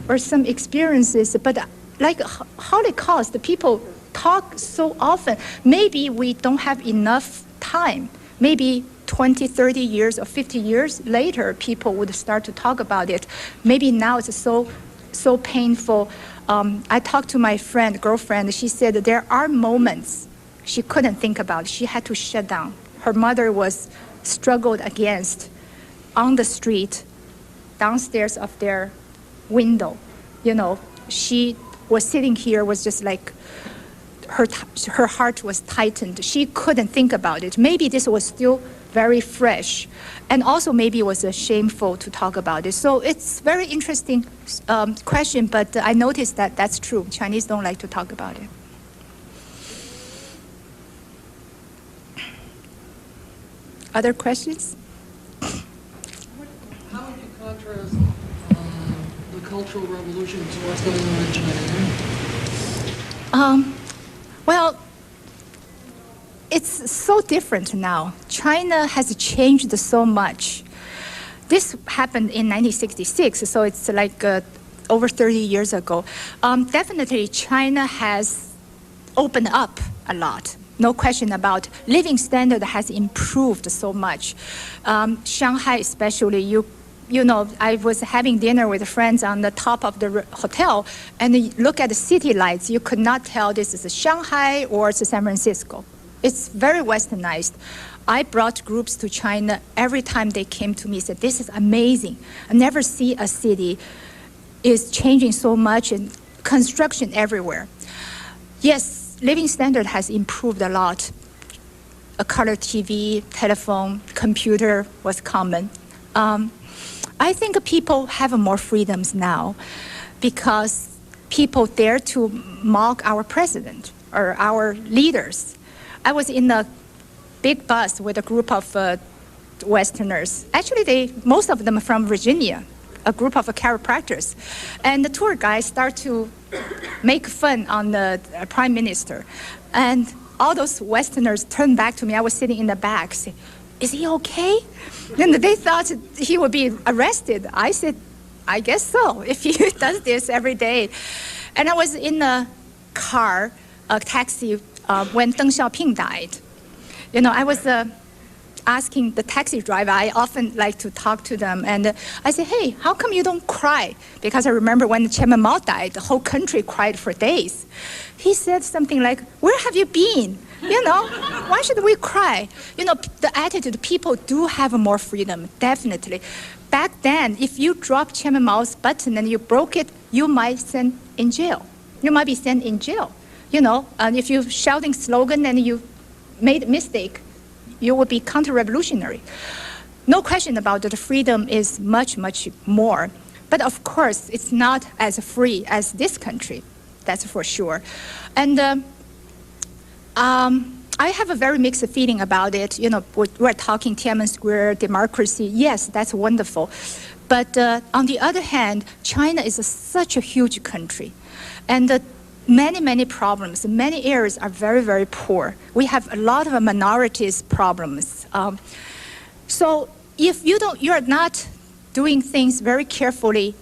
or some experiences, but like Holocaust, the people talk so often. Maybe we don't have enough time. Maybe 20, 30 years or 50 years later, people would start to talk about it. Maybe now it's so painful. I talked to my girlfriend. She said that there are moments she couldn't think about. She had to shut down. Her mother was struggled against on the street, downstairs of their window. You know, she was sitting here, was just like, her heart was tightened. She couldn't think about it. Maybe this was still very fresh. And also maybe it was shameful to talk about it. So it's very interesting question, but I noticed that that's true. Chinese don't like to talk about it. Other questions? How would you contrast the Cultural Revolution to what's going on in China? Well, it's so different now. China has changed so much. this happened in 1966, so it's like over 30 years ago. Definitely, China has opened up a lot. No question about living standard has improved so much. Shanghai especially, you know, I was having dinner with friends on the top of the hotel, and you look at the city lights, you could not tell this is Shanghai or it's San Francisco. It's very westernized. I brought groups to China every time they came to me, said, this is amazing. I never see a city is changing so much and construction everywhere. Yes, living standard has improved a lot. A color TV, telephone, computer was common. I think people have more freedoms now because people dare to mock our president or our leaders. I was in a big bus with a group of Westerners. Actually, most of them are from Virginia, a group of chiropractors. And the tour guide started to make fun on the prime minister. And all those Westerners turned back to me. I was sitting in the back, saying, is he okay? And they thought he would be arrested. I said, I guess so, if he does this every day. And I was in a car, a taxi, when Deng Xiaoping died. You know, I was asking the taxi driver, I often like to talk to them, and I said, hey, how come you don't cry? Because I remember when Chairman Mao died, the whole country cried for days. He said something like, where have you been? You know, why should we cry? You know, the attitude, people do have more freedom, definitely. Back then, if you dropped Chairman Mao's button and you broke it, you might send in jail. You might be sent in jail. You know, and if you're shouting slogan and you made a mistake, you would be counter-revolutionary. No question about it, the freedom is much, much more. But of course, it's not as free as this country, that's for sure. And I have a very mixed feeling about it. You know, we're talking Tiananmen Square, democracy. Yes, that's wonderful. But on the other hand, China is such a huge country. And many problems. Many areas are very, very poor. We have a lot of minorities problems. So if you're not doing things very carefully,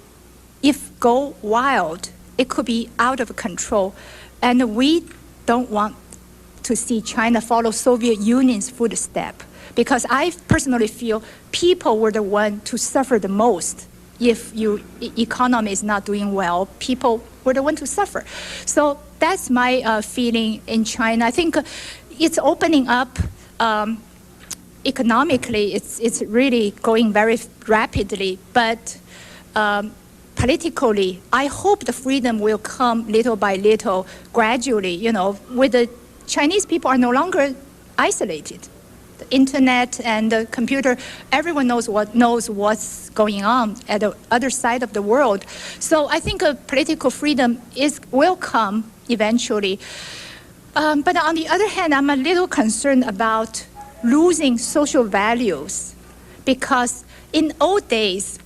if go wild, it could be out of control. And we don't want to see China follow Soviet Union's footstep, because I personally feel people were the one to suffer the most. If your economy is not doing well, people were the one to suffer. So that's my feeling in China. I think it's opening up economically. It's really going very rapidly, but politically, I hope the freedom will come little by little, gradually. You know, with the Chinese people are no longer isolated. The internet and the computer, everyone knows what's going on at the other side of the world. So I think political freedom will come eventually. But on the other hand, I'm a little concerned about losing social values, because in old days,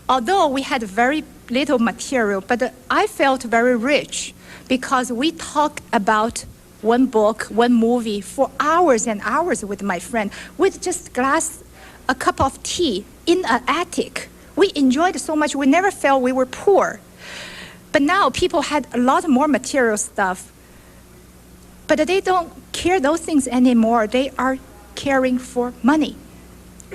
although we had very little material, but I felt very rich because we talked about one book, one movie for hours and hours with my friend, with just a cup of tea in an attic. We enjoyed so much. We never felt we were poor. But now people had a lot more material stuff, but they don't care those things anymore. They are caring for money.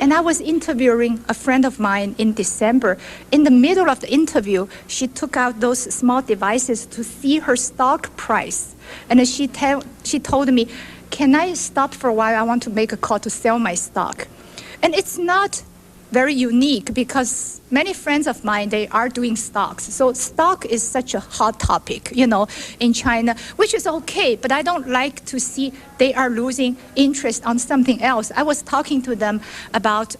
And I was interviewing a friend of mine in December. In the middle of the interview, she took out those small devices to see her stock price. And she told me, can I stop for a while? I want to make a call to sell my stock. And it's not very unique, because many friends of mine, they are doing stocks. So stock is such a hot topic, you know, in China, which is okay, but I don't like to see they are losing interest on something else. I was talking to them about,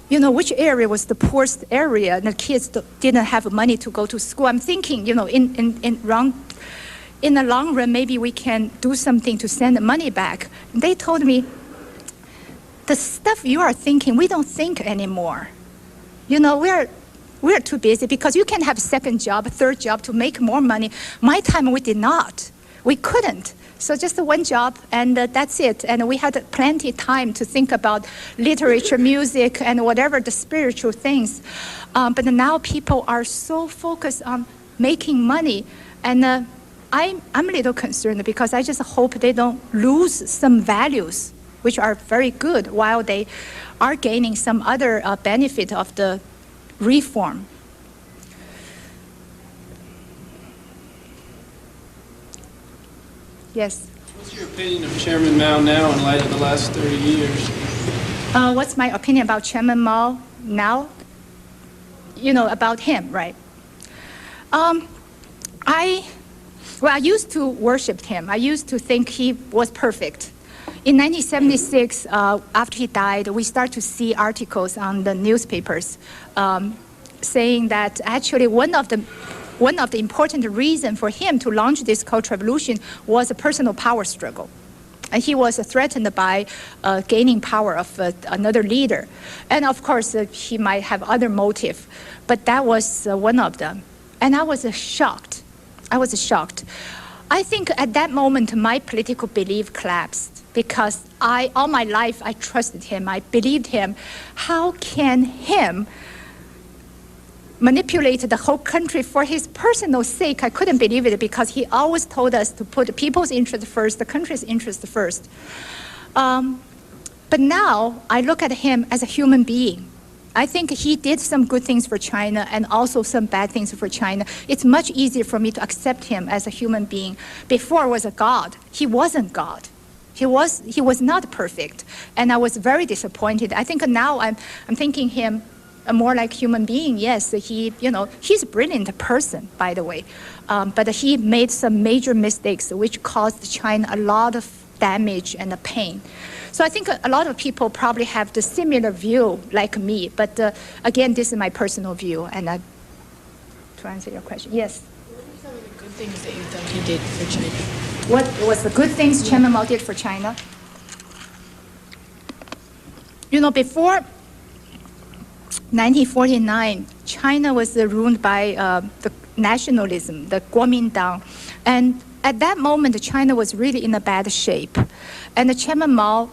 you know, which area was the poorest area, and the kids didn't have money to go to school. I'm thinking, you know, in the long run, maybe we can do something to send the money back. They told me, the stuff you are thinking, we don't think anymore. You know, we're too busy, because you can have a second job, a third job to make more money. My time, we did not. we couldn't. So just one job, and that's it. And we had plenty of time to think about literature, music, and whatever the spiritual things. But now people are so focused on making money, and I'm a little concerned because I just hope they don't lose some values, which are very good, while they are gaining some other benefit of the reform. Yes. What's your opinion of Chairman Mao now in light of the last 30 years? What's my opinion about Chairman Mao now? About him, right? I used to worship him. I used to think he was perfect. In 1976, after he died, we start to see articles on the newspapers saying that actually one of the important reasons for him to launch this Cultural Revolution was a personal power struggle. And he was threatened by gaining power of another leader. And of course, he might have other motive, but that was one of them. And I was shocked. I think at that moment, my political belief collapsed because all my life, I trusted him. I believed him. How can him manipulate the whole country for his personal sake? I couldn't believe it because he always told us to put people's interest first, the country's interest first. But now I look at him as a human being. I think he did some good things for China and also some bad things for China. It's much easier for me to accept him as a human being. Before was a god. He wasn't God. He was not perfect, and I was very disappointed. I think now I'm thinking him more like human being. Yes, he's a brilliant person, by the way, but he made some major mistakes which caused China a lot of damage and pain. So I think a lot of people probably have the similar view like me, but again, this is my personal view. And to answer your question, yes. What are some of the good things that you thought he did for China? What was the good things Chairman Mao did for China? Before 1949, China was ruled by the nationalism, the Kuomintang, and at that moment, China was really in a bad shape. And the Chairman Mao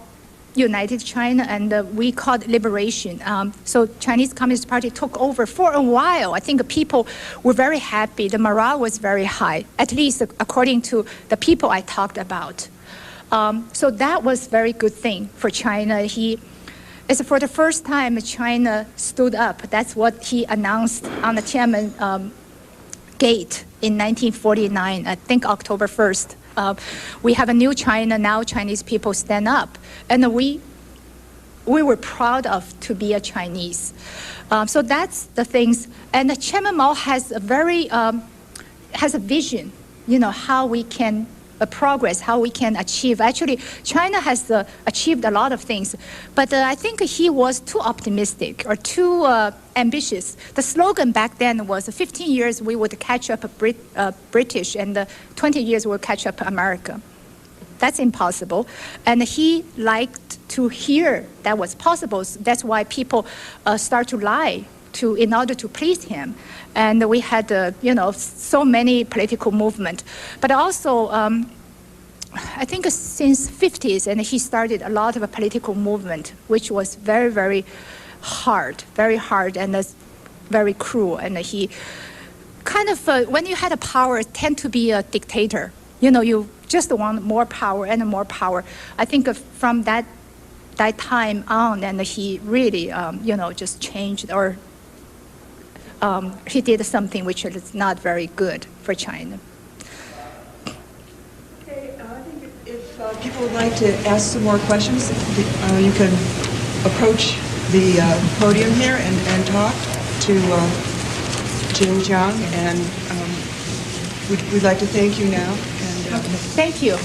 united China, and we called liberation. So Chinese Communist Party took over for a while. I think people were very happy. The morale was very high, at least according to the people I talked about. So that was a very good thing for China. It's for the first time China stood up. That's what he announced on the Tiananmen Gate in 1949, I think October 1st. We have a new China, now Chinese people stand up. And we were proud of to be a Chinese. So that's the things. And Chairman Mao has a vision, how we can progress, how we can achieve. Actually, China has achieved a lot of things, but I think he was too optimistic or too ambitious. The slogan back then was 15 years we would catch up British, and 20 years we'll catch up America. That's impossible. And he liked to hear that was possible. That's why people start to lie in order to please him. And we had, so many political movement. But also, I think since 50s, and he started a lot of a political movement, which was very, very hard, and very cruel. And he kind of, when you had a power, tend to be a dictator. You just want more power and more power. I think from that time on, and he really, just changed, or he did something which is not very good for China. Okay, I think if people would like to ask some more questions, you can approach the podium here and talk to Jiang, and we'd like to thank you now. And, Thank you.